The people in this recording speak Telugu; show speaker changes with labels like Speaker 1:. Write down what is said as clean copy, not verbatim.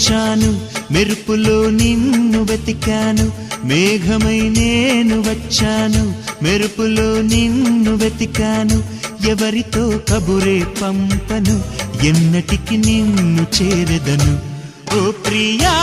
Speaker 1: వచ్చాను, మెరుపులో నిన్ను వెతికాను. మేఘమై నేను వచ్చాను, మెరుపులో నిన్ను వెతికాను. ఎవరితో కబురే పంపను, ఎన్నటికి నిన్ను చేరెదను. ఓ ప్రియా